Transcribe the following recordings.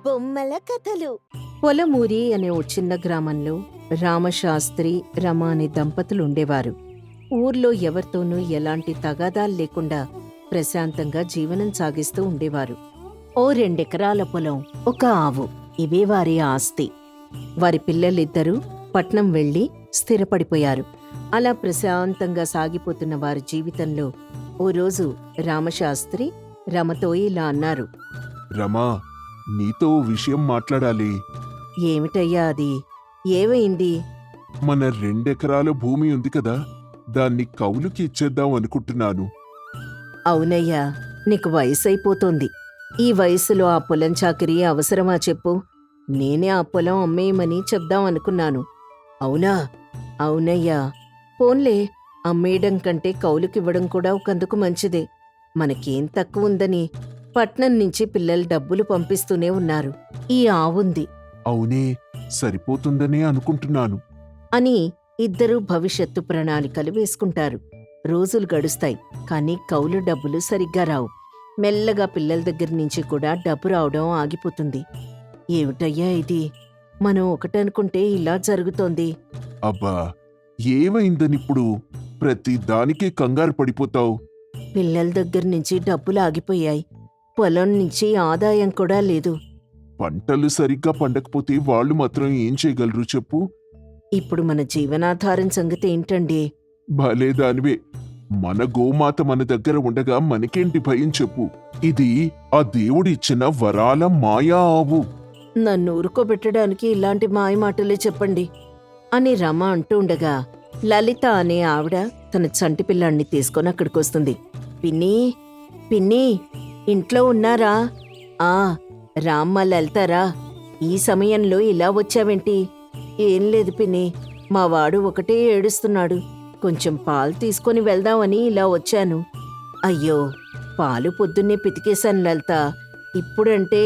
బొమ్మల కథలు. పొలమూరి అనే ఓ చిన్న గ్రామంలో రామశాస్త్రి రమ అనే దంపతులుండేవారు. ఊర్లో ఎవరితోనూ ఎలాంటి తగాదాలు లేకుండా ప్రశాంతంగా జీవనం సాగిస్తూ ఉండేవారు. ఓ 2 ఎకరాల పొలం, ఒక ఆవు, ఇవే వారి ఆస్తి. వారి పిల్లలిద్దరూ పట్నం వెళ్లి స్థిరపడిపోయారు. అలా ప్రశాంతంగా సాగిపోతున్న వారి జీవితంలో ఓ రోజు రామశాస్త్రి రమతో ఇలా అన్నారు. రమా, నీతో ఓ విషయం మాట్లాడాలి. ఏమిటయ్యా అది? ఏమైంది? మన 2 ఎకరాల భూమి ఉంది కదా, దాన్ని కౌలుకి ఇచ్చేద్దాం అనుకుంటున్నాను. అవునయ్యా, నీకు వయసైపోతోంది. ఈ వయసులో ఆ పొలం చాకిరీ అవసరమా చెప్పు? నేనే ఆ పొలం అమ్మేయమని చెప్దాం అనుకున్నాను. అవునా? అవునయ్యా. పోన్లే, అమ్మేయడం కంటే కౌలుకివ్వడం కూడా ఒకందుకు మంచిదే. మనకేం తక్కువ ఉందని పట్నం నుంచి పిల్లలు డబ్బులు పంపిస్తూనే ఉన్నారు. ఈ ఆవుంది అవునే, సరిపోతుందనే అనుకుంటున్నాను. అని ఇద్దరూ భవిష్యత్తు ప్రణాళికలు వేసుకుంటారు. రోజులు గడుస్తాయి, కానీ కౌలు డబ్బులు సరిగ్గా రావు. మెల్లగా పిల్లల దగ్గర నుంచి కూడా డబ్బు రావడం ఆగిపోతుంది. ఏమిటయ్యా ఇది? మనం ఒకటనుకుంటే ఇలా జరుగుతోంది. అబ్బా, ఏమైందనిప్పుడు ప్రతి దానికి కంగారు పడిపోతావు? పిల్లల దగ్గర నుంచి డబ్బులు ఆగిపోయాయి. పొలం నుంచి ఆదాయం కూడా లేదు. పంటలు సరిగ్గా పండకపోతే వాళ్ళు మాత్రం ఏం చేయగలరు చెప్పు? ఇప్పుడు మన జీవనాధారం సంగతి ఏంటండి? భలే దానివే. మన గోమాత మన దగ్గర ఉండగా మనకేంటి భయం చెప్పు? ఇది ఆ దేవుడిచ్చిన వరాల మాయా ఆవు. నన్ను ఊరుకోబెట్టడానికి ఇలాంటి మాయమాటలే చెప్పండి అని రమ అంటూ ఉండగా లలిత అనే ఆవిడ తన చంటి పిల్లాన్ని తీసుకొని అక్కడికొస్తుంది. పిన్నీ, పిన్నీ, ఇంట్లో ఉన్నారా? ఆ, రామ్మ లలితారా, ఈ సమయంలో ఇలా వచ్చావేంటి? ఏం లేదు పిన్ని, మా వాడు ఒకటే ఏడుస్తున్నాడు. కొంచెం పాలు తీసుకొని వెళ్దామని ఇలా వచ్చాను. అయ్యో, పాలు పొద్దున్నే పితికేశాను లలిత. ఇప్పుడంటే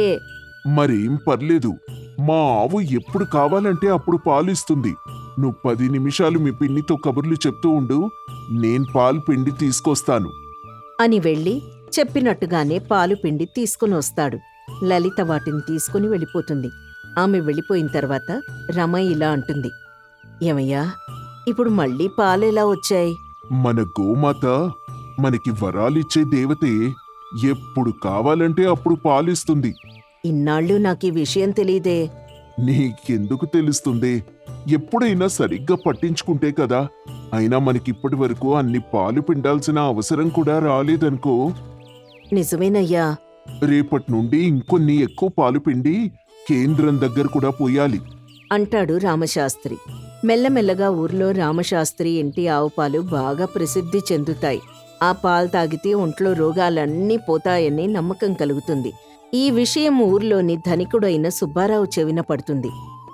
మరేం పర్లేదు, మా ఆవు ఎప్పుడు కావాలంటే అప్పుడు పాలిస్తుంది. నువ్వు 10 నిమిషాలు మీ పిన్నితో కబుర్లు చెప్తూ ఉండు, నేను పాలు పిండి తీసుకొస్తాను. అని వెళ్ళి చెప్పినట్టుగానే పాలు పిండి తీసుకుని వస్తాడు. లలిత వాటిని తీసుకుని వెళ్ళిపోతుంది. ఆమె వెళ్ళిపోయిన తర్వాత రమ ఇలా అంటుంది. ఏమయ్యా, ఇప్పుడు మళ్ళీ పాలెలా వచ్చాయి? మన గోమాత మనకి వరాలిచ్చే దేవతే. ఎప్పుడు కావాలంటే అప్పుడు పాలిస్తుంది. ఇన్నాళ్ళు నాకీ విషయం తెలీదే. నీకెందుకు తెలుస్తుంది? ఎప్పుడైనా సరిగ్గా పట్టించుకుంటే కదా. అయినా మనకిప్పటి వరకు అన్ని పాలు పిండాల్సిన అవసరం కూడా రాలేదనుకో. నిజమేనయ్యా. రేపటి నుండి ఇంకొన్ని ఎక్కువ పాలు పిండి కేంద్రం దగ్గర కూడా పోయాలి అంటాడు రామశాస్త్రి. మెల్లమెల్లగా ఊర్లో రామశాస్త్రి ఇంటి ఆవు పాలు బాగా ప్రసిద్ధి చెందుతాయి. ఆ పాలు తాగితే ఒంట్లో రోగాలన్నీ పోతాయని నమ్మకం కలుగుతుంది. ఈ విషయం ఊర్లోని ధనికుడైన సుబ్బారావు చెవిన పడుతుంది.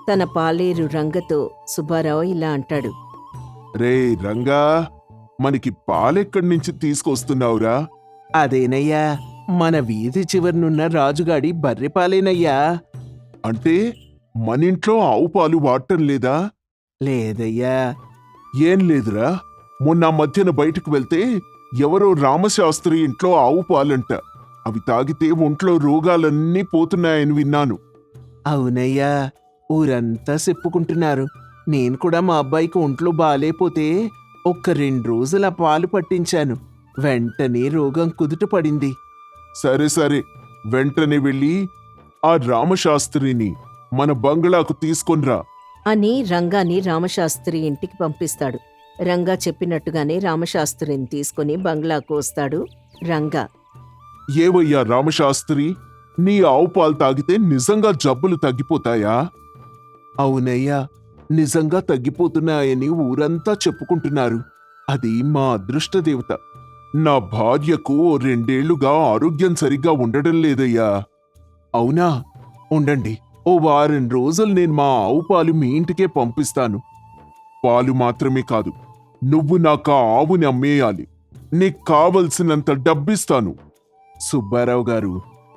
తన పాలేరు రంగతో సుబ్బారావు ఇలా అంటాడు. రే రంగా, మనకి పాలెక్కడి నుంచి తీసుకొస్తున్నావురా? అదేనయ్యా, మన వీధి చివరనున్న రాజుగాడి బర్రెపాలేనయ్యా. అంటే మనింట్లో ఆవు పాలు వాడటం లేదా? లేదయ్యా. ఏం లేదురా, మొన్న మధ్యన బయటకు వెళ్తే ఎవరో రామశాస్త్రి ఇంట్లో ఆవు పాలంట. అవి తాగితే ఒంట్లో రోగాలన్నీ పోతున్నాయని విన్నాను. అవునయ్యా, ఊరంతా చెప్పుకుంటున్నారు. నేను కూడా మా అబ్బాయికి ఒంట్లో బాలేపోతే ఒక్క 2 రోజుల పాలు పట్టించాను. వెంటనే రోగం కుదుట పడింది. సరే సరే, వెంటనే వెళ్ళి ఆ రామశాస్త్రిని మన బంగ్లాకు తీసుకొనిరా అని రంగాని రామశాస్త్రి ఇంటికి పంపిస్తాడు. రంగా చెప్పినట్టుగానే రామశాస్త్రిని తీసుకుని బంగ్లాకు వస్తాడు రంగా. ఏవయ్యా రామశాస్త్రి, నీ ఆవు పాలు తాగితే నిజంగా జబ్బులు తగ్గిపోతాయా? అవునయ్యా, నిజంగా తగ్గిపోతున్నాయని ఊరంతా చెప్పుకుంటున్నారు. అది మా అదృష్టదేవత. నా భార్యకు 2 ఏళ్లుగా ఆరోగ్యం సరిగ్గా ఉండడం లేదయ్యా. అవునా? ఉండండి, ఓ వారం రోజులు నేను మా ఆవు పాలు మీ ఇంటికే పంపిస్తాను. పాలు మాత్రమే కాదు, నువ్వు నాకు ఆ ఆవుని అమ్మేయాలి. నీకు కావలసినంత డబ్బిస్తాను. సుబ్బారావు గారు,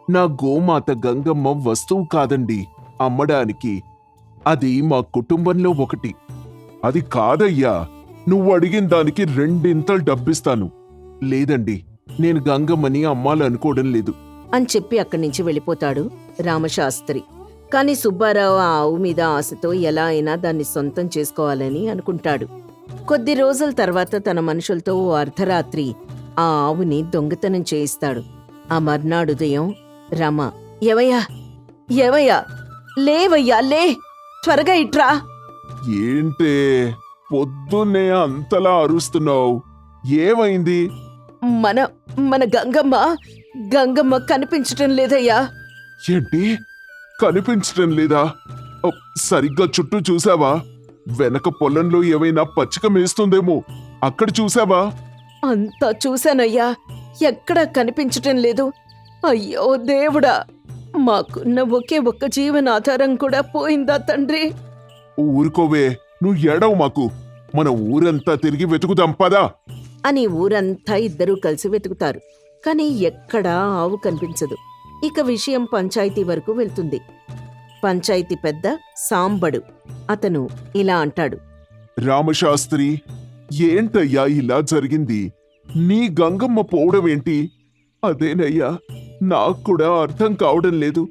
నా గోమాత గంగమ్మ వస్తువు కాదండి అమ్మడానికి. అది మా కుటుంబంలో ఒకటి. అది కాదయ్యా, నువ్వు అడిగిన దానికి 2 ఇంతలు డబ్బిస్తాను. లేదండి, నేను గంగమ్మని అమ్మాలనుకోవడం లేదు. అని చెప్పి అక్కడి నుంచి వెళ్ళిపోతాడు రామశాస్త్రి. కాని సుబ్బారావు ఆ ఆవు మీద ఆశతో ఎలా అయినా దాన్ని సొంతం చేసుకోవాలని అనుకుంటాడు. కొద్ది రోజుల తర్వాత తన మనుషులతో ఓ అర్ధరాత్రి ఆ ఆవుని దొంగతనం చేయిస్తాడు. ఆ మర్నాడు ఉదయం రమ, "ఎవయ్యా, ఎవయ్యా, లేవయ్యా, లే, త్వరగా ఇట్రా." ఏంటే పొద్దున్నే అంతలా అరుస్తున్నావు? ఏమైంది? మన మన గంగమ్మ కనిపించటం లేదయ్యా." ఏంటి, కనిపించటం లేదా? ఓ, సరిగ్గా చుట్టూ చూసావా? వెనక పొలంలో ఏవైనా పచ్చిక మేస్తుందేమో, అక్కడ చూసావా? అంతా చూశానయ్యా, ఎక్కడా కనిపించటం లేదు. అయ్యో దేవుడా, మాకున్న ఒకే ఒక్క జీవనాధారం కూడా పోయిందా తండ్రి? ఊరుకోవే, నువ్వు ఏడవు మాకు. మన ఊరంతా తిరిగి వెతుకుదాం పదా. అని ఊరంతా ఇద్దరూ కలిసి వెతుకుతారు. కాని ఎక్కడా ఆవు కనిపించదు. ఇక విషయం పంచాయతీ వరకు వెళ్తుంది. పంచాయతీ పెద్ద సాంబడు అతను ఇలా అంటాడు. రామశాస్త్రి, ఏంటయ్యా ఇలా జరిగింది? నీ గంగమ్మ పోవడమేంటి? అదేనయ్యా, నాకు కూడా అర్థం కావడం లేదు.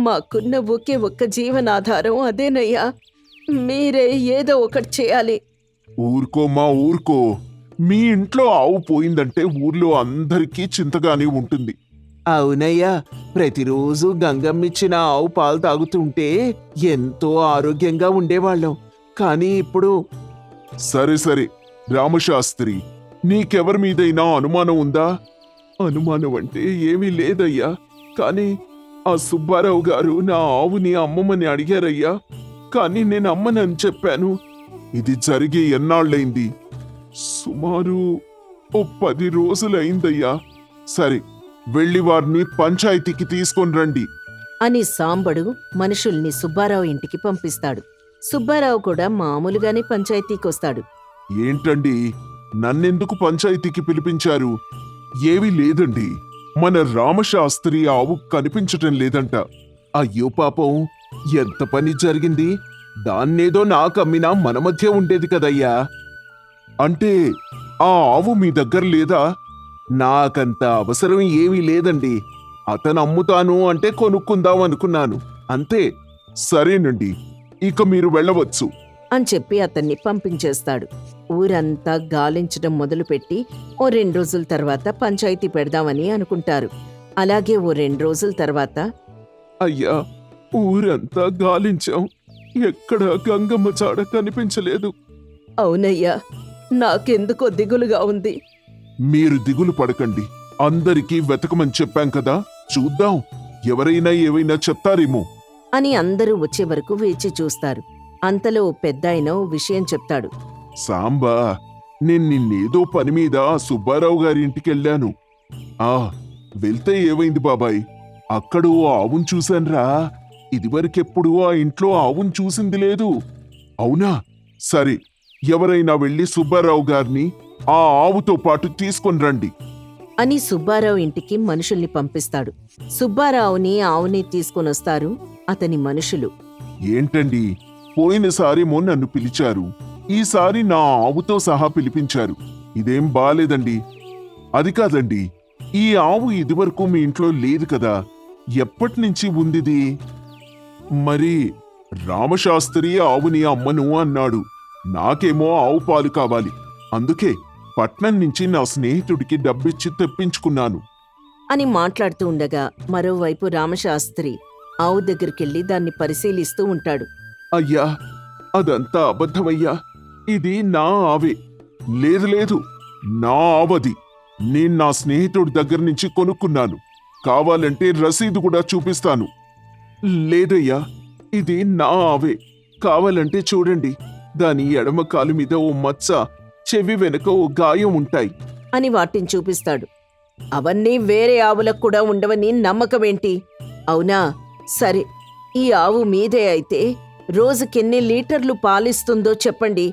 మాకున్న ఒకే ఒక్క జీవనాధారం అదేనయ్యా, మీరే ఏదో ఒకటి చేయాలి. ఊరుకోమ్మా ఊరుకో. మీ ఇంట్లో ఆవు పోయిందంటే ఊర్లో అందరికీ చింతగానే ఉంటుంది. అవునయ్యా, ప్రతిరోజు గంగమ్మిచ్చిన ఆవు పాలు తాగుతుంటే ఎంతో ఆరోగ్యంగా ఉండేవాళ్ళం. కానీ ఇప్పుడు సరే సరే రామశాస్త్రి, నీకెవరి మీదైనా అనుమానం ఉందా? అనుమానం అంటే ఏమీ లేదయ్యా, కానీ ఆ సుబ్బారావు గారు నా ఆవుని అమ్మమని అడిగారయ్యా. కానీ నేను అమ్మనని చెప్పాను. ఇది జరిగి ఎన్నాళ్ళైంది? సుమారు ఓ 10 రోజులైందయ్యా. సరే, వెళ్ళి వారిని పంచాయతీకి తీసుకొని రండి అని సాంబడు మనుషుల్ని సుబ్బారావు ఇంటికి పంపిస్తాడు. సుబ్బారావు కూడా మామూలుగానే పంచాయతీకొస్తాడు. ఏంటండి, నన్నెందుకు పంచాయతీకి పిలిపించారు? ఏమీ లేదండి, మన రామశాస్త్రి ఆవు కనిపించటం లేదంట. అయ్యో పాపం, ఎంత పని జరిగింది? దాన్నేదో నాకమ్మినా మన మధ్య ఉండేది కదయ్యా. అంటే ఆ ఆవు మీ దగ్గర లేదా? నాకంత అవసరం ఏమీ లేదండి. అతను అమ్ముతాను అంటే కొనుక్కుందాం అనుకున్నాను, అంతే. సరేనండి, ఇక మీరు వెళ్ళవచ్చు అని చెప్పి అతన్ని పంపించేస్తాడు. ఊరంతా గాలించడం మొదలుపెట్టి ఓ 2 రోజుల తర్వాత పంచాయతీ పెడదామని అనుకుంటారు. అలాగే ఓ 2 రోజుల తర్వాత, అయ్యా, ఊరంతా గాలించాం, ఎక్కడా గంగమ్మ చాడ కనిపించలేదు. అవునయ్యా, నాకెందుకో దిగులుగా ఉంది. మీరు దిగులు పడకండి, అందరికీ వెతకమని చెప్పాం కదా, చూద్దాం, ఎవరైనా ఏవైనా చెప్తారేమో అని అందరూ వచ్చే వరకు వేచి చూస్తారు. అంతలో పెద్దాయన ఓ విషయం చెప్తాడు. సాంబా, నేను నిన్నేదో పని మీద సుబ్బారావు గారి ఇంటికెళ్ళాను. వెళ్తే ఏమైంది బాబాయ్? అక్కడ ఓ ఆవును చూశాన్రా. ఇదివరకెప్పుడు ఆ ఇంట్లో ఆవును చూసింది లేదు. అవునా? సరే, ఎవరైనా వెళ్ళి సుబ్బారావు గారిని ఆ ఆవుతో పాటు తీసుకొని రండి అని సుబ్బారావు ఇంటికి మనుషుల్ని పంపిస్తాడు. సుబ్బారావుని ఆవుని తీసుకొనొస్తారు అతని మనుషులు. ఏంటండి, పోయినసారేమో నన్ను పిలిచారు, ఈసారి నా ఆవుతో సహా పిలిపించారు. ఇదేం బాలేదండి. అది కాదండి, ఈ ఆవు ఇదివరకు మీ ఇంట్లో లేదు కదా, ఎప్పటినుంచి ఉందిది? మరి రామశాస్త్రి ఆవుని అమ్మను అన్నాడు. నాకేమో ఆవు పాలు కావాలి, అందుకే పట్నం నుంచి నా స్నేహితుడికి డబ్బిచ్చి తెప్పించుకున్నాను అని మాట్లాడుతూ ఉండగా మరోవైపు రామశాస్త్రి ఆవు దగ్గరికెళ్ళి దాన్ని పరిశీలిస్తూ ఉంటాడు. అయ్యా, అదంతా అబద్ధమయ్యా, ఇది నా ఆవే. లేదు లేదు, నా ఆవది. నేను నా స్నేహితుడి దగ్గర నుంచి కొనుక్కున్నాను, కావాలంటే రసీదు కూడా చూపిస్తాను. లేదయ్యా, ఇది నా ఆవే. కావాలంటే చూడండి, దాని ఎడమ కాలు మీద ఓ మచ్చ, చెవి వెనుక ఓ గాయం ఉంటాయి అని వాటిని చూపిస్తాడు. అవన్నీ వేరే ఆవులకు కూడా ఉండవని నమ్మకమేంటి? అవునా? సరే, ఈ ఆవు మీదే అయితే రోజుకెన్ని లీటర్లు పాలిస్తుందో చెప్పండి.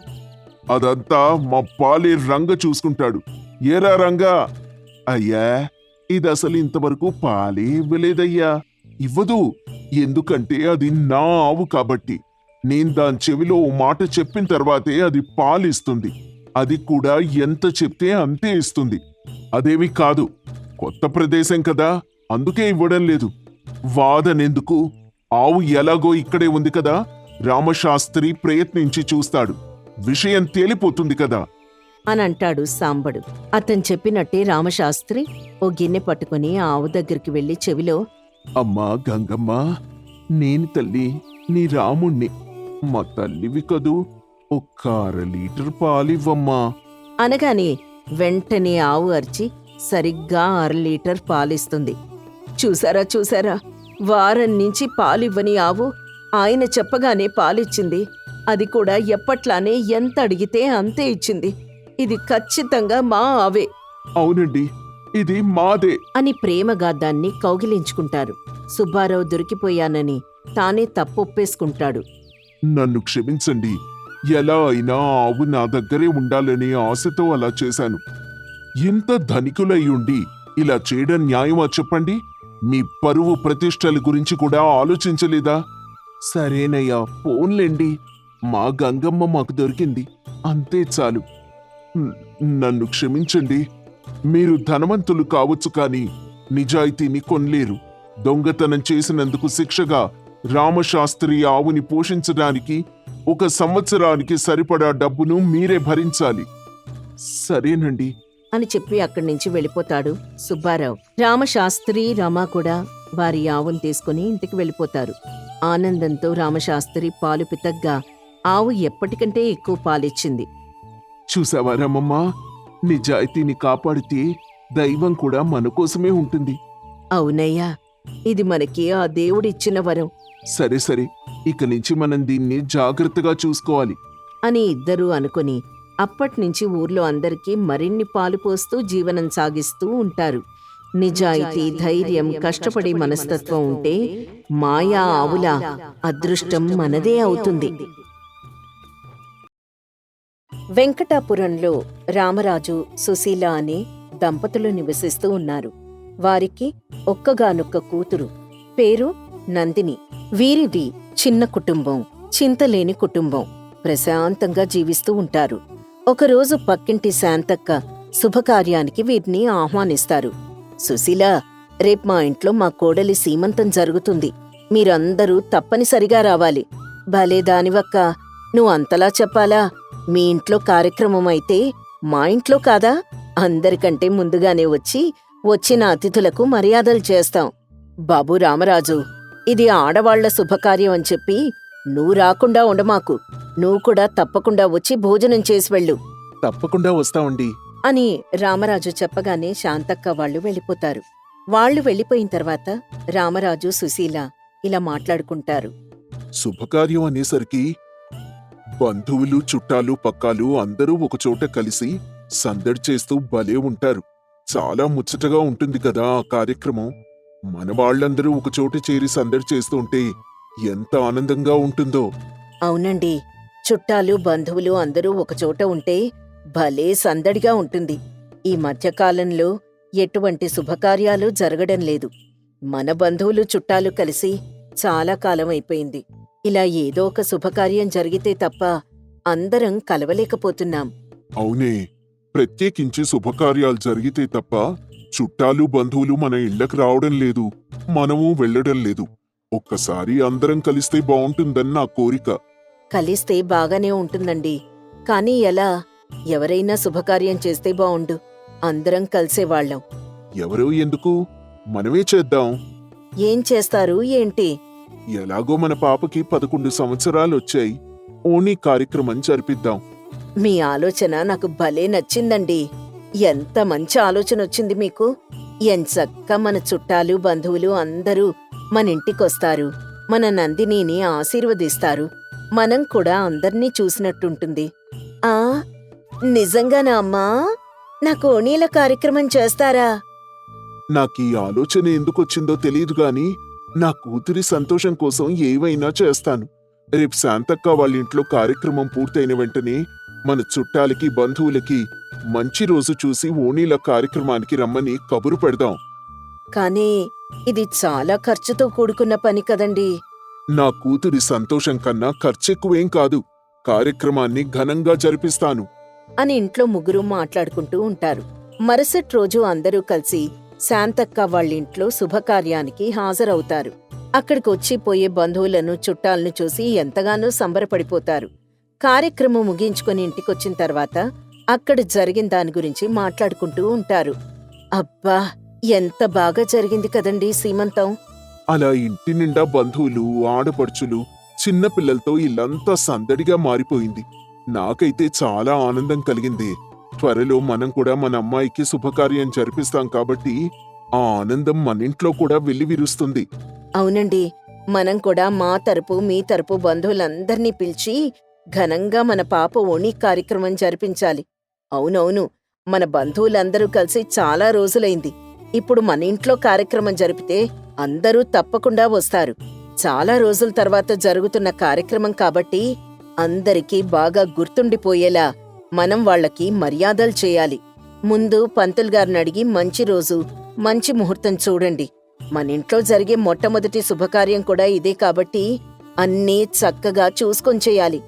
అదంతా మా పాలే రంగ చూసుకుంటాడు. ఏరా రంగా? అయ్యా, ఇది అసలు ఇంతవరకు పాలే ఇవ్వలేదయ్యా. ఇవ్వదు, ఎందుకంటే అది నా ఆవు కాబట్టి. నేను దాని చెవిలో ఓ మాట చెప్పిన తర్వాతే అది పాలిస్తుంది. అది కూడా ఎంత చెప్తే అంతే ఇస్తుంది. అదేమీ కాదు, కొత్త ప్రదేశం కదా, అందుకే ఇవ్వడం లేదు. వాదనెందుకు? ఆవు ఎలాగో ఇక్కడే ఉంది కదా, రామశాస్త్రి ప్రయత్నించి చూస్తాడు, విషయం తేలిపోతుంది కదా. అని అంటాడు సాంబడు. అతను చెప్పినట్టే రామశాస్త్రి ఓ గిన్నె పట్టుకుని ఆవు దగ్గరికి వెళ్లి చెవిలో, అమ్మా గంగమ్మ, నేను తల్లి నీ రాముణ్ణి, మా తల్లివి కదూ, ఒక్క 1/2 లీటర్ పాలివ్వమ్మా. అనగానే వెంటనే ఆవు అరిచి సరిగ్గా 1/2 లీటర్ పాలిస్తుంది. చూసారా చూసారా, వారం నుంచి పాలివ్వని ఆవు ఆయన చెప్పగానే పాలిచ్చింది. అది కూడా ఎప్పట్లానే ఎంత అడిగితే అంతే ఇచ్చింది. ఇది ఖచ్చితంగా మా ఆవే అవునండి, ఇది మాదే అని ప్రేమగా దాన్ని కౌగిలించుకుంటారు. సుబ్బారావు దొరికిపోయానని తానే తప్పొప్పేసుకుంటాడు. నన్ను క్షమించండి, ఎలా అయినా ఆవు నా దగ్గరే ఉండాలనే ఆశతో అలా చేశాను. ఇంత ధనికులై ఉండి ఇలా చేయడం న్యాయమా చెప్పండి? మీ పరువు ప్రతిష్టల గురించి కూడా ఆలోచించలేదా? సరేనయ్యా, పోన్లేండి, మా గంగమ్మ మాకు దొరికింది, అంతే చాలు. నన్ను క్షమించండి. మీరు ధనవంతులు కావచ్చు, కానీ నిజాయితీని కొనలేరు. దొంగతనం చేసినందుకు శిక్షగా రామశాస్త్రి ఆవుని పోషించడానికి 1 సంవత్సరానికి సరిపడా డబ్బును మీరే భరించాలి. సరేనండి అని చెప్పి అక్కడి నుంచి వెళ్ళిపోతాడు సుబ్బారావు. రామశాస్త్రి రమ కూడా వారి ఆవును తీసుకుని ఇంటికి వెళ్ళిపోతారు. ఆనందంతో రామశాస్త్రి పాలు పితగ్గా ఆవు ఎప్పటికంటే ఎక్కువ పాలిచ్చింది. చూసావా రమమ్మ, నిజాయితీని కాపాడితే దైవం కూడా మన కోసమే ఉంటుంది. అవునయ్యా, ఇది మనకి ఆ దేవుడిచ్చిన వరం సరే సరే, ఇక నుంచి మనం దీన్ని జాగ్రత్తగా చూసుకోవాలి అని ఇద్దరూ అనుకుని అప్పట్నుంచి ఊర్లో అందరికీ మరిన్ని పాలు పోస్తూ జీవనం సాగిస్తూ ఉంటారు. నిజాయితీ, ధైర్యం, కష్టపడే మనస్తత్వం ఉంటే మాయా ఆవుల అదృష్టం మనదే అవుతుంది. వెంకటాపురంలో రామరాజు, సుశీల అనే దంపతులు నివసిస్తూ ఉన్నారు. వారికి ఒక్కగానొక్క కూతురు, పేరు నందిని. వీరిది చిన్న కుటుంబం, చింతలేని కుటుంబం. ప్రశాంతంగా జీవిస్తూ ఉంటారు. ఒకరోజు పక్కింటి శాంతక్క శుభకార్యానికి వీరిని ఆహ్వానిస్తారు. సుశీల, రేపు మా ఇంట్లో మా కోడలి సీమంతం జరుగుతుంది, మీరందరూ తప్పనిసరిగా రావాలి. భలే దానివక్క, నువ్వు అంతలా చెప్పాలా? మీ ఇంట్లో కార్యక్రమం అయితే మా ఇంట్లో కాదా? అందరికంటే ముందుగానే వచ్చి వచ్చిన అతిథులకు మర్యాదలు చేస్తాం. బాబూ రామరాజు, ఇది ఆడవాళ్ల శుభకార్యం అని చెప్పి నువ్వు రాకుండా ఉండమాకు. నువ్వు కూడా తప్పకుండా వచ్చి భోజనం చేసి వెళ్ళు తప్పకుండా వస్తామండి అని రామరాజు చెప్పగానే శాంతక్క వాళ్ళు వెళ్ళిపోతారు. వాళ్ళు వెళ్ళిపోయిన తర్వాత రామరాజు, సుశీల ఇలా మాట్లాడుకుంటారు. శుభకార్యం అనేసరికి బంధువులు, చుట్టాలు, పక్కాలు అందరూ ఒకచోట కలిసి సందడి చేస్తూ భలే ఉంటారు. చాలా ముచ్చటగా ఉంటుంది కదా ఆ కార్యక్రమం. మన వాళ్ళందరూ ఒకచోట చేరి సందడి చేస్తూ ఉంటే ఎంత ఆనందంగా ఉంటుందో. అవునండి, చుట్టాలు, బంధువులు అందరూ ఒకచోట ఉంటే భలే సందడిగా ఉంటుంది. ఈ మధ్యకాలంలో ఎటువంటి శుభకార్యాలు జరగడం లేదు. మన బంధువులు, చుట్టాలు కలిసి చాలా కాలం అయిపోయింది. ఇలా ఏదో ఒక శుభకార్యం జరిగితే తప్ప అందరం కలవలేకపోతున్నాం. అవునే, ప్రత్యేకించి శుభకార్యాలు జరిగితే తప్ప చుట్టాలు, బంధువులు మన ఇళ్లకు రావడం లేదు, మనము వెళ్ళడం లేదు. ఒక్కసారి అందరం కలిస్తే బావుంటుందని నా కోరిక. కలిస్తే బాగానే ఉంటుందండి, కానీ ఎలా? ఎవరైనా శుభకార్యం చేస్తే బావుండు, అందరం కలిసేవాళ్లం. ఎవరో ఎందుకు, మనమే చేద్దాం. ఏం చేస్తారు ఏంటి? ఎలాగో మన పాపకి 11 సంవత్సరాలొచ్చాయి, ఓణీ కార్యక్రమం జరిపిద్దాం. మీ ఆలోచన నాకు భలే నచ్చిందండి. ఎంత మంచి ఆలోచన వచ్చింది మీకు. ఎంచక్క మన చుట్టాలు, బంధువులు అందరూ మన ఇంటికొస్తారు, మన నందినిని ఆశీర్వదిస్తారు. మనం కూడా అందర్నీ చూసినట్టుంటుంది. ఆ నిజంగానా అమ్మా? నాకు ఓణీల కార్యక్రమం చేస్తారా? నాకీ ఆలోచన ఎందుకొచ్చిందో తెలియదు గాని నా కూతురి సంతోషం కోసం ఏవైనా చేస్తాను. రేపు శాంతక్క వాళ్ళింట్లో కార్యక్రమం పూర్తయిన వెంటనే మన చుట్టాలకి, బంధువులకి మంచి రోజు చూసి ఓణీల కార్యక్రమానికి రమ్మని కబురు పెడదాం. కానీ ఇది చాలా ఖర్చుతో కూడుకున్న పని కదండి. నా కూతురి సంతోషం కన్నా ఖర్చెక్కువేం కాదు. కార్యక్రమాన్ని ఘనంగా జరిపిస్తాను అని ఇంట్లో ముగ్గురు మాట్లాడుకుంటూ ఉంటారు. మరుసటి రోజు అందరూ కలిసి శాంతక్క వాళ్ళింట్లో శుభకార్యానికి హాజరవుతారు. అక్కడికి వచ్చిపోయే బంధువులను చుట్టాలను చూసి ఎంతగానో సంబరపడిపోతారు. కార్యక్రమం ముగించుకొని ఇంటికొచ్చిన తర్వాత అక్కడ జరిగిన దాని గురించి మాట్లాడుకుంటూ ఉంటారు. అబ్బా, ఎంత బాగా జరిగింది కదండీ సీమంతం. అలా ఇంటి నిండా బంధువులు, ఆడపడుచులు, చిన్నపిల్లలతో ఇల్లంతా సందడిగా మారిపోయింది. నాకైతే చాలా ఆనందం కలిగింది. త్వరలో మనం కూడా మన అమ్మాయికి శుభకార్యం జరిపిస్తాం కాబట్టి ఆ ఆనందం మన ఇంట్లో కూడా వెల్లివిరుస్తుంది. అవునండి, మనం కూడా మా తరపు మీ తరపు బంధువులందర్నీ పిలిచి ఘనంగా మన పాప ఓణీ కార్యక్రమం జరిపించాలి. అవునవును, మన బంధువులందరూ కలిసి చాలా రోజులైంది. ఇప్పుడు మన ఇంట్లో కార్యక్రమం జరిపితే అందరూ తప్పకుండా వస్తారు. చాలా రోజుల తర్వాత జరుగుతున్న కార్యక్రమం కాబట్టి అందరికీ బాగా గుర్తుండిపోయేలా మనం వాళ్ళకి మర్యాదలు చేయాలి. ముందు పంతులు గారిని అడిగి మంచి రోజు, మంచి ముహూర్తం చూడండి. మన ఇంట్లో జరిగే మొట్టమొదటి శుభకార్యం కూడా ఇదే కాబట్టి అన్నీ చక్కగా చూసుకొని చేయాలి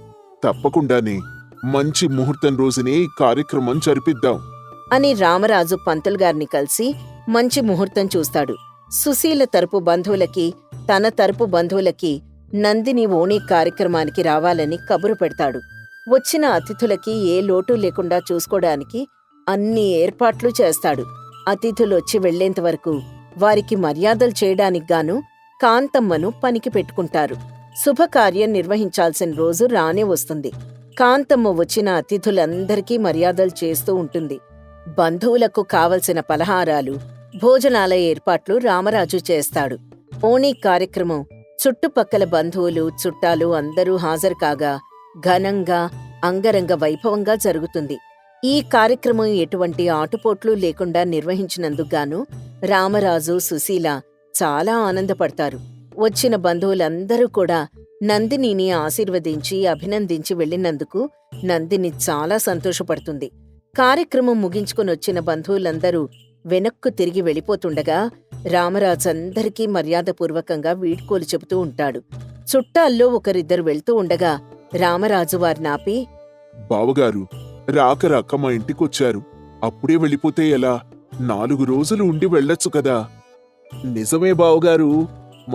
తప్పకుండానే మంచి ముహూర్తం రోజునే ఈ కార్యక్రమం జరిపిద్దాం అని రామరాజు పంతులు గారిని కలిసి మంచి ముహూర్తం చూస్తాడు. సుశీల తరపు బంధువులకి, తన తరపు బంధువులకి నందిని ఓణీ కార్యక్రమానికి రావాలని కబురు పెడతాడు. వచ్చిన అతిథులకి ఏ లోటు లేకుండా చూసుకోవడానికి అన్ని ఏర్పాట్లు చేస్తాడు. అతిథులొచ్చి వెళ్లేంతవరకు వారికి మర్యాదలు చేయడానికి గాను కాంతమ్మను పనికి పెట్టుకుంటారు. శుభకార్యం నిర్వహించాల్సిన రోజు రానే వస్తుంది. కాంతమ్మ వచ్చిన అతిథులందరికీ మర్యాదలు చేస్తూ ఉంటుంది. బంధువులకు కావలసిన పలహారాలు, భోజనాల ఏర్పాట్లు రామరాజు చేస్తాడు. ఓణీ కార్యక్రమం చుట్టుపక్కల బంధువులు, చుట్టాలు అందరూ హాజరు కాగా ఘనంగా, అంగరంగ వైభవంగా జరుగుతుంది. ఈ కార్యక్రమం ఎటువంటి ఆటుపోట్లు లేకుండా నిర్వహించినందుకుగాను రామరాజు, సుశీల చాలా ఆనందపడతారు. వచ్చిన బంధువులందరూ కూడా నందినిని ఆశీర్వదించి అభినందించి వెళ్లినందుకు నందిని చాలా సంతోషపడుతుంది. కార్యక్రమం ముగించుకునొచ్చిన బంధువులందరూ వెనక్కు తిరిగి వెళ్ళిపోతుండగా రామరాజు అందరికీ మర్యాదపూర్వకంగా వీడ్కోలు చెబుతూ ఉంటాడు. చుట్టాల్లో ఒకరిద్దరు వెళ్తూ ఉండగా రామరాజు వారినాపి, బావగారు, రాక రాక మా ఇంటికొచ్చారు. అప్పుడే వెళ్ళిపోతే ఎలా? 4 రోజులు ఉండి వెళ్ళొచ్చు కదా. నిజమే బావుగారు,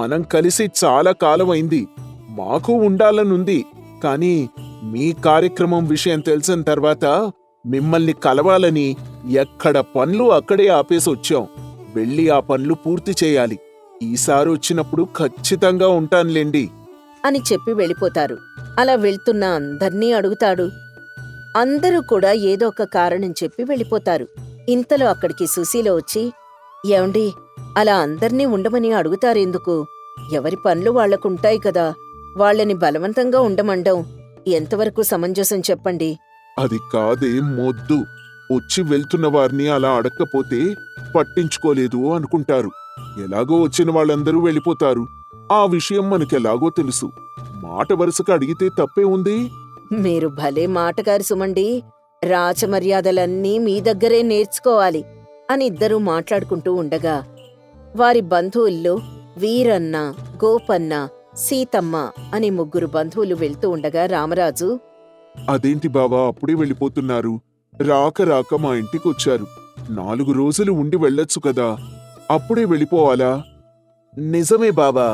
మనం కలిసి చాలా కాలమైంది. మాకు ఉండాలనుంది. కానీ మీ కార్యక్రమం విషయం తెలిసిన తర్వాత మిమ్మల్ని కలవాలని ఎక్కడ పనులు అక్కడే ఆపేసొచ్చాం. వెళ్ళి ఆ పనులు పూర్తి చేయాలి. ఈసారి వచ్చినప్పుడు ఖచ్చితంగా ఉంటానులేండి అని చెప్పి వెళ్ళిపోతారు. అలా వెళ్తున్న అందర్నీ అడుగుతాడు. అందరూ కూడా ఏదో ఒక కారణం చెప్పి వెళ్ళిపోతారు. ఇంతలో అక్కడికి సుశీల వచ్చి, ఏమండి, అలా అందర్నీ ఉండమని అడుగుతారెందుకు? ఎవరి పనులు వాళ్లకుంటాయి కదా. వాళ్ళని బలవంతంగా ఉండమండం ఎంతవరకు సమంజసం చెప్పండి. అది కాదే మొద్దు. వచ్చి వెళ్తున్న వారిని అలా అడక్కపోతే పట్టించుకోలేదు అనుకుంటారు. ఎలాగో వచ్చిన వాళ్ళందరూ వెళ్ళిపోతారు. ఆ విషయం మనకెలాగో తెలుసు. మాట వరుసకు అడిగితే తప్పే ఉంది. మీరు భలే మాటగారి సుమండి. రాచమర్యాదలన్నీ మీ దగ్గరే నేర్చుకోవాలి అని ఇద్దరూ మాట్లాడుకుంటూ ఉండగా వారి బంధువుల్లో వీరన్న, గోపన్న, సీతమ్మ అని 3 బంధువులు వెళ్తూ ఉండగా రామరాజు, అదేంటి బావా అప్పుడే వెళ్ళిపోతున్నారు? రాక రాక మా ఇంటికొచ్చారు. 4 రోజులు ఉండి వెళ్ళొచ్చు కదా. అప్పుడే వెళ్ళిపోవాలా? నిజమే బాబా,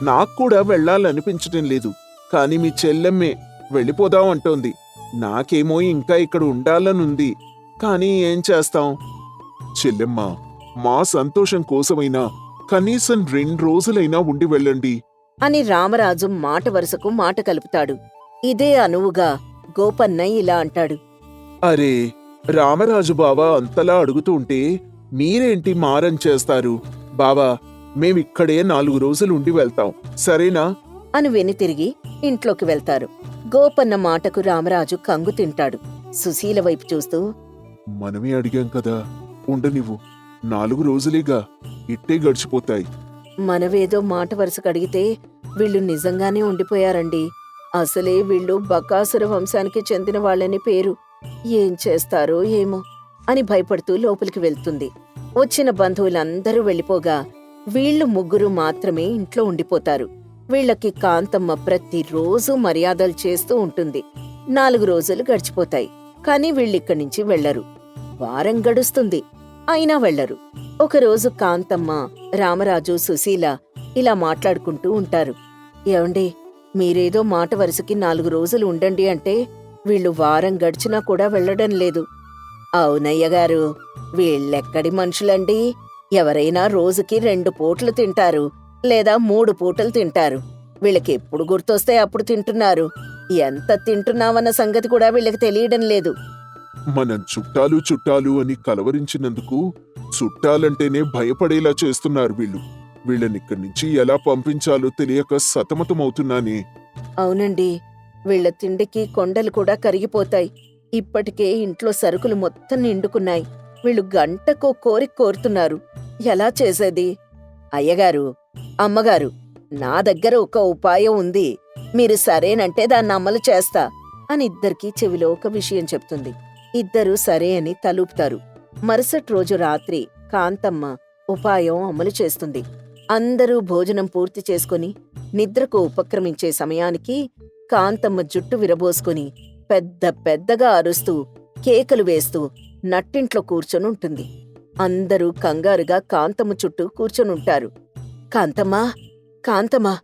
నాక్కూడా వెళ్ళాలనిపించటం లేదు. కాని మీ చెల్లెమ్మే వెళ్ళిపోదాం అంటోంది. నాకేమో ఇంకా ఇక్కడ ఉండాలనుంది. కానీ ఏం చేస్తాం? చెల్లెమ్మ, మా సంతోషం కోసమైనా కనీసం 2 రోజులైనా ఉండి వెళ్ళండి అని రామరాజు మాట వరుసకు మాట కలుపుతాడు. ఇదే అనువుగా గోపన్న ఇలా అంటాడు. అరే, రామరాజు బావా అంతలా అడుగుతూ ఉంటే మీరేంటి మారం చేస్తారు? బావా, మేమిక్కడే 4 రోజులు ఉండి వెళ్తాం, సరేనా అని వెనుతిరిగి ఇంట్లోకి వెళ్తారు. గోపన్న మాటకు రామరాజు కంగు తింటాడు. సుశీల వైపు చూస్తూ, మనమే అడిగాం కదా, ఉండనివ్వు. 4 రోజులేగా, ఇట్టే గడిచిపోతాయి. మనవేదో మాట వరుసకు అడిగితే వీళ్ళు నిజంగానే ఉండిపోయారండి. అసలే వీళ్ళు బకాసుర వంశానికి చెందిన వాళ్ళని పేరు. ఏం చేస్తారో ఏమో అని భయపడుతూ లోపలికి వెళ్తుంది. వచ్చిన బంధువులందరూ వెళ్ళిపోగా వీళ్ళు 3 మాత్రమే ఇంట్లో ఉండిపోతారు. వీళ్ళకి కాంతమ్మ ప్రతిరోజు మర్యాదలు చేస్తూ ఉంటుంది. 4 రోజులు గడిచిపోతాయి. కాని వీళ్ళిక్కడి నుంచి వెళ్లరు. వారం గడుస్తుంది. అయినా వెళ్లరు. ఒకరోజు కాంతమ్మ, రామరాజు, సుశీల ఇలా మాట్లాడుకుంటూ ఉంటారు. ఏమండి, మీరేదో మాట వరుసకి 4 రోజులు ఉండండి అంటే వీళ్ళు వారం గడిచినా కూడా వెళ్లడం లేదు. అవునయ్యగారు, వీళ్ళెక్కడి మనుషులండి? ఎవరైనా రోజుకి 2 పూటలు తింటారు, లేదా 3 పూటలు తింటారు. వీళ్ళకెప్పుడు గుర్తొస్తే అప్పుడు తింటున్నారు. ఎంత తింటున్నామన్న సంగతి కూడా వీళ్ళకి తెలియడం లేదు. మనం చుట్టాలు చుట్టాలు అని కలవరించినందుకు చుట్టాలంటేనే భయపడేలా చేస్తున్నారు వీళ్ళు. వీళ్ళనిక్కడి నుంచి ఎలా పంపించాలో తెలియక సతమతమవుతున్నానే. అవునండి, వీళ్ళ తిండికి కొండలు కూడా కరిగిపోతాయి. ఇప్పటికే ఇంట్లో సరుకులు మొత్తం నిండుకున్నాయి. వీళ్ళు గంటకో కోరిక కోరుతున్నారు. ఎలా చేసేది? అయ్యగారు, అమ్మగారు, నా దగ్గర ఒక ఉపాయం ఉంది. మీరు సరేనంటే దాన్ని అమలు చేస్తా అని ఇద్దరికీ చెవిలో ఒక విషయం చెప్తుంది. ఇద్దరూ సరే అని తలూపుతారు. మరుసటి రోజు రాత్రి కాంతమ్మ ఉపాయం అమలు చేస్తుంది. అందరూ భోజనం పూర్తి చేసుకుని నిద్రకు ఉపక్రమించే సమయానికి కాంతమ్మ జుట్టు విరబోసుకుని పెద్ద పెద్దగా అరుస్తూ కేకలు వేస్తూ నట్టింట్లో కూర్చొనుంటుంది. అందరూ కంగారుగా కాంతమ్మ చుట్టూ కూర్చొనుంటారు. కాంతమ్మా, కాంతమ్మా,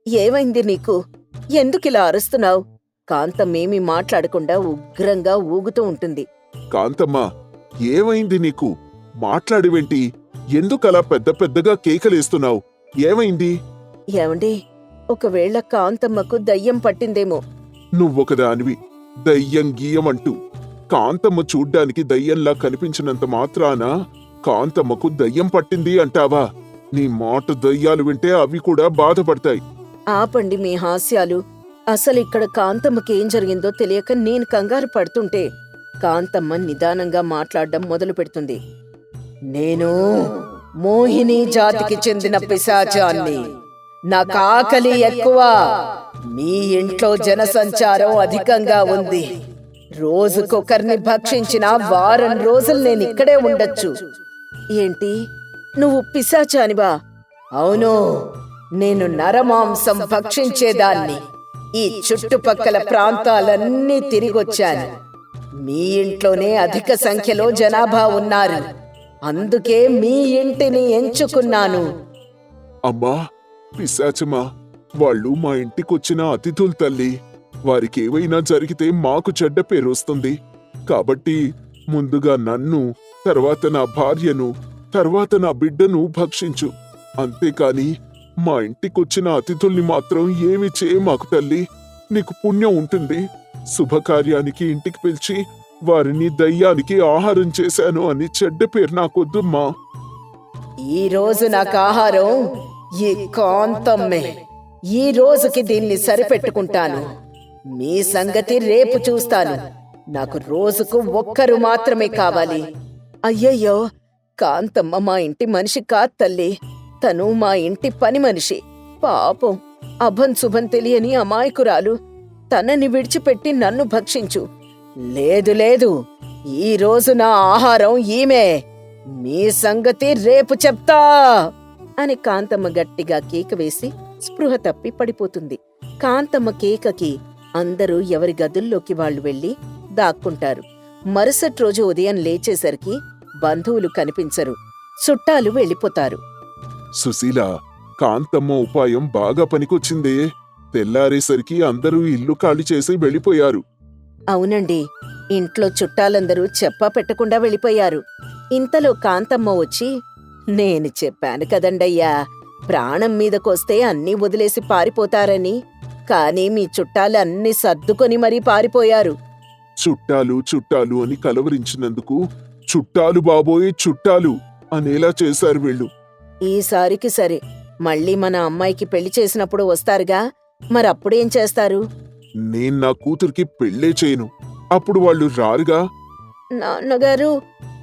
ఏమైంది నీకు? ఎందుకిలా అరుస్తున్నావు? కాంతమ్మేమీ మాట్లాడకుండా ఉగ్రంగా ఊగుతూ ఉంటుంది. కాంతమ్మా, ఏమైంది నీకు? మాట్లాడివేంటి? ఎందుకలా పెద్ద పెద్దగా కేకలేస్తున్నావు? ఏమైంది? ఏమండి, ఒకవేళ కాంతమ్మకు దయ్యం పట్టిందేమో. నువ్వొకదానివి దయ్యం గీయం అంటూ. కాంతమ్మ చూడ్డానికి దయ్యంలా కనిపించినంత మాత్రాన కాంతమ్మకు దయ్యం పట్టింది అంటావా? నీ మాట దయ్యాలు వింటే అవి కూడా బాధపడతాయి. ఆపండి మీ హాస్యాలు. అసలిక్కడ కాంతమ్మకేం జరిగిందో తెలియక నేను కంగారు పడుతుంటే కాంతమ్మ నిదానంగా మాట్లాడడం మొదలు పెడుతుంది. నేను మోహిని జాతికి చెందిన పిశాచాన్ని. నాకు ఆకలి ఎక్కువ. మీ ఇంట్లో జనసంచారం అధికంగా ఉంది. రోజుకొకరిని భక్షించిన వారం రోజులు నేను ఇక్కడే ఉండొచ్చు. ఏంటి, నువ్వు పిశాచానివా? అవును, నేను నరమాంసం భక్షించేదాన్ని. ఈ చుట్టుపక్కల ప్రాంతాలన్నీ తిరిగొచ్చాను. మీ ఇంట్లోనే అధిక సంఖ్యలో జనాభా ఉన్నారు. అందుకే మీ ఇంటిని ఎంచుకున్నాను. అమ్మా, పిశాచమా, వాళ్ళు మా ఇంటికొచ్చిన అతిథులు తల్లి. వారికేవైనా జరిగితే మాకు చెడ్డ పేరు వస్తుంది. కాబట్టి ముందుగా నన్ను, తర్వాత నా భార్యను, తర్వాత నా బిడ్డను భక్షించు. అంతేకాని మా ఇంటికొచ్చిన అతిథుల్ని మాత్రం ఏమి చేయమాకు తల్లి. నీకు పుణ్యం ఉంటుంది. శుభకార్యానికి ఇంటికి పిలిచి వారిని దయ్యానికి ఆహారం చేశాను అని చెడ్డ పేరు నాకొద్దమ్మా. ఈ రోజు నాకు ఆహారం ఈ కాంతమ్మే. ఈ రోజుకి దీన్ని సరిపెట్టుకుంటాను. మీ సంగతి రేపు చూస్తాను. నాకు రోజుకు ఒక్కరు మాత్రమే కావాలి. అయ్యయ్యో, కాంతమ్మ మా ఇంటి మనిషి కాదు తల్లి. తను మా ఇంటి పని మనిషి. పాపం, అభం శుభం తెలియని అమాయకురాలు. తనని విడిచిపెట్టి నన్ను భక్షించు. లేదు లేదు, ఈ రోజు నా ఆహారం ఈమె. మీ సంగతి రేపు చెప్తా అని కాంతమ్మ గట్టిగా కేక వేసి స్పృహ తప్పి పడిపోతుంది. కాంతమ్మ కేకకి అందరూ ఎవరి గదుల్లోకి వాళ్లు వెళ్లి దాక్కుంటారు. మరుసటి రోజు ఉదయం లేచేసరికి బంధువులు కనిపించరు. చుట్టాలు వెళ్ళిపోతారు. సుశీల, కాంతమ్మ ఉపాయం బాగా పనికొచ్చిందే. తెల్లారేసరికి అందరూ ఇల్లు ఖాళీ చేసి వెళ్ళిపోయారు. అవునండి, ఇంట్లో చుట్టాలందరూ చెప్పా పెట్టకుండా వెళ్ళిపోయారు. ఇంతలో కాంతమ్మ వచ్చి, నేను చెప్పాను కదండయ్యా, ప్రాణం మీదకొస్తే అన్నీ వదిలేసి పారిపోతారని. కానీ మీ చుట్టాలు అన్నీ సర్దుకొని మరీ పారిపోయారు. చుట్టాలు చుట్టాలు అని కలవరించినందుకు చుట్టాలు బాబోయే చుట్టాలు అనేలా చేశారు వీళ్ళు. ఈసారికి సరే, మళ్ళీ మన అమ్మాయికి పెళ్లి చేసినప్పుడు వస్తారుగా, మరప్పుడేం చేస్తారు? నేను నా కూతురికి పెళ్ళే చేయను. అప్పుడు వాళ్ళు రారుగా. నాన్నగారు,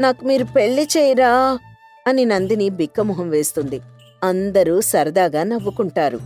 నాకు మీరు పెళ్లి చేయరా అని నందిని బిక్కమొహం వేస్తుంది. అందరూ సరదాగా నవ్వుకుంటారు.